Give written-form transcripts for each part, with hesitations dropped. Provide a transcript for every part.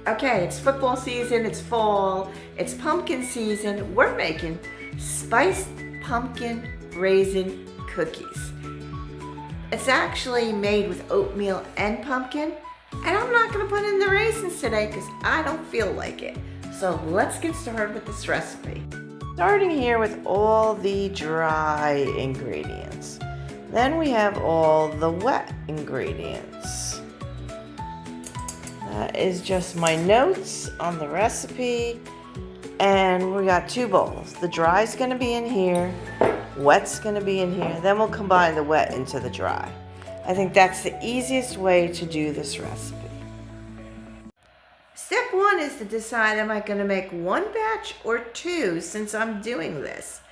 Okay, it's football season, it's fall, it's pumpkin season. We're making spiced pumpkin raisin cookies. It's actually made with oatmeal and pumpkin, and I'm not gonna put in the raisins today because I don't feel like it. So let's get started with this recipe. Starting here with all the dry ingredients. Then we have all the wet ingredients. That is just my notes on the recipe. And we got 2 bowls. The dry is gonna be in here, wet's gonna be in here. Then we'll combine the wet into the dry. I think that's the easiest way to do this recipe. Step 1 is to decide, am I gonna make 1 batch or 2 since I'm doing this?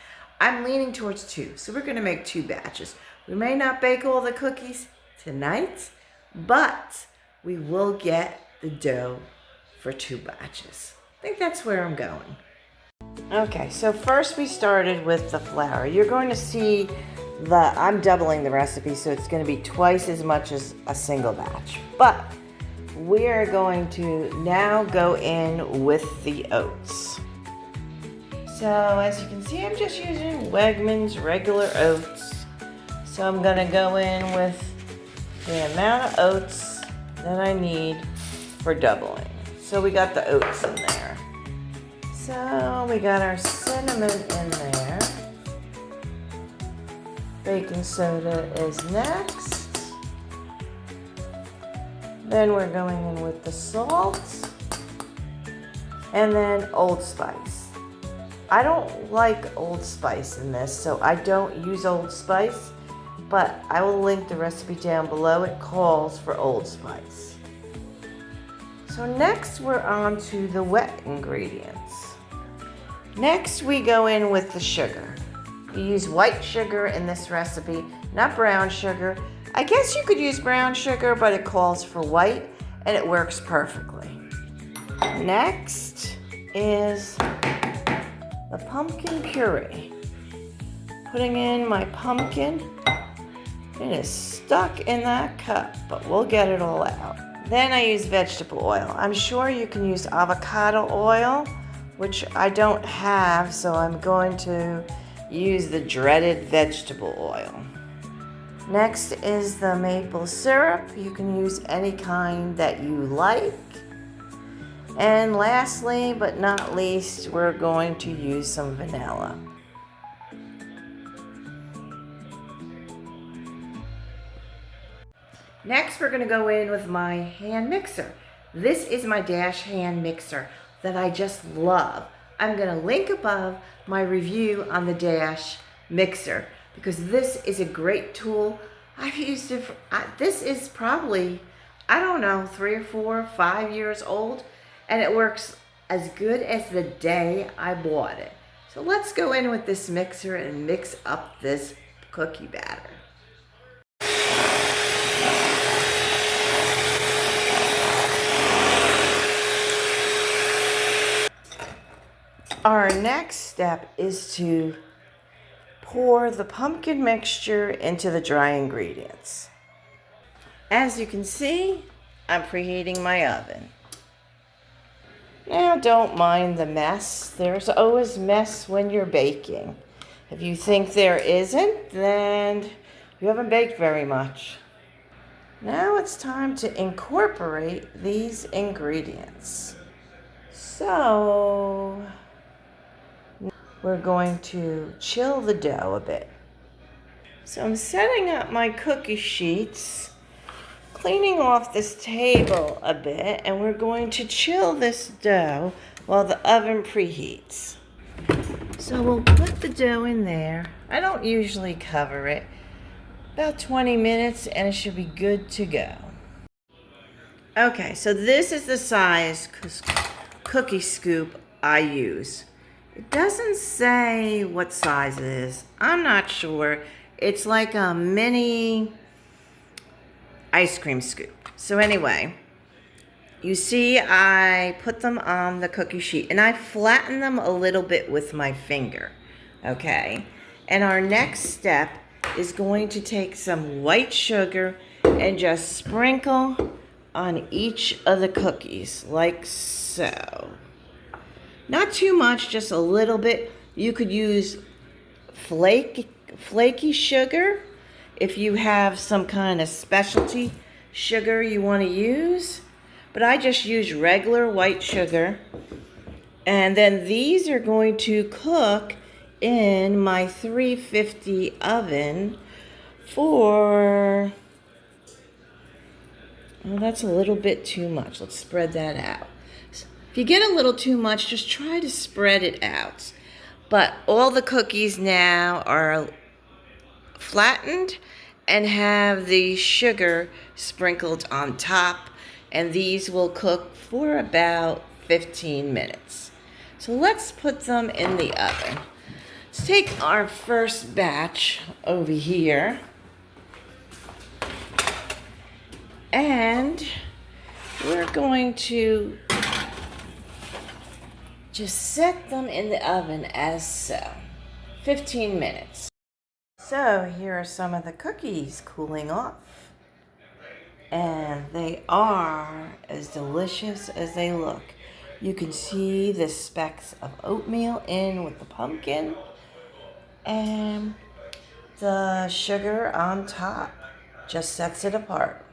I'm leaning towards 2, so we're gonna make 2 batches. We may not bake all the cookies tonight, but we will get the dough for 2 batches. I think that's where I'm going. Okay, so first we started with the flour. You're going to see I'm doubling the recipe, so it's going to be twice as much as a single batch. But we're going to now go in with the oats. So as you can see, I'm just using Wegmans regular oats. So I'm going to go in with the amount of oats that I need for doubling. So we got the oats in there. So we got our cinnamon in there. Baking soda is next. Then we're going in with the salt. And then Old Spice. I don't like Old Spice in this, so I don't use Old Spice, but I will link the recipe down below. It calls for Old Spice. So next we're on to the wet ingredients. Next we go in with the sugar. You use white sugar in this recipe, not brown sugar. I guess you could use brown sugar, but it calls for white and it works perfectly. Next is the pumpkin puree. Putting in my pumpkin. It is stuck in that cup, but we'll get it all out. Then I use vegetable oil. I'm sure you can use avocado oil, which I don't have, so I'm going to use the dreaded vegetable oil. Next is the maple syrup. You can use any kind that you like. And lastly, but not least, we're going to use some vanilla. Next, we're going to go in with my hand mixer. This is my Dash hand mixer that I just love. I'm going to link above my review on the Dash mixer because this is a great tool. I've used it for, this is probably, I don't know, 3 or 4 or 5 years old, and it works as good as the day I bought it. So let's go in with this mixer and mix up this cookie batter. Our next step is to pour the pumpkin mixture into the dry ingredients. As you can see, I'm preheating my oven. Now don't mind the mess. There's always mess when you're baking. If you think there isn't, then you haven't baked very much. Now it's time to incorporate these ingredients. So we're going to chill the dough a bit. So I'm setting up my cookie sheets, cleaning off this table a bit, and we're going to chill this dough while the oven preheats. So we'll put the dough in there. I don't usually cover it. About 20 minutes and it should be good to go. Okay, so this is the size cookie scoop I use. It doesn't say what size it is. I'm not sure. It's like a mini ice cream scoop. So anyway, you see I put them on the cookie sheet and I flatten them a little bit with my finger. Okay? And our next step is going to take some white sugar and just sprinkle on each of the cookies, like so. Not too much, just a little bit. You could use flaky sugar if you have some kind of specialty sugar you want to use. But I just use regular white sugar. And then these are going to cook in my 350 oven for, well, that's a little bit too much. Let's spread that out. So if you get a little too much, just try to spread it out. But all the cookies now are flattened and have the sugar sprinkled on top. And these will cook for about 15 minutes. So let's put them in the oven. Let's take our first batch over here. And we're going to just set them in the oven as so. 15 minutes. So here are some of the cookies cooling off. And they are as delicious as they look. You can see the specks of oatmeal in with the pumpkin and the sugar on top just sets it apart.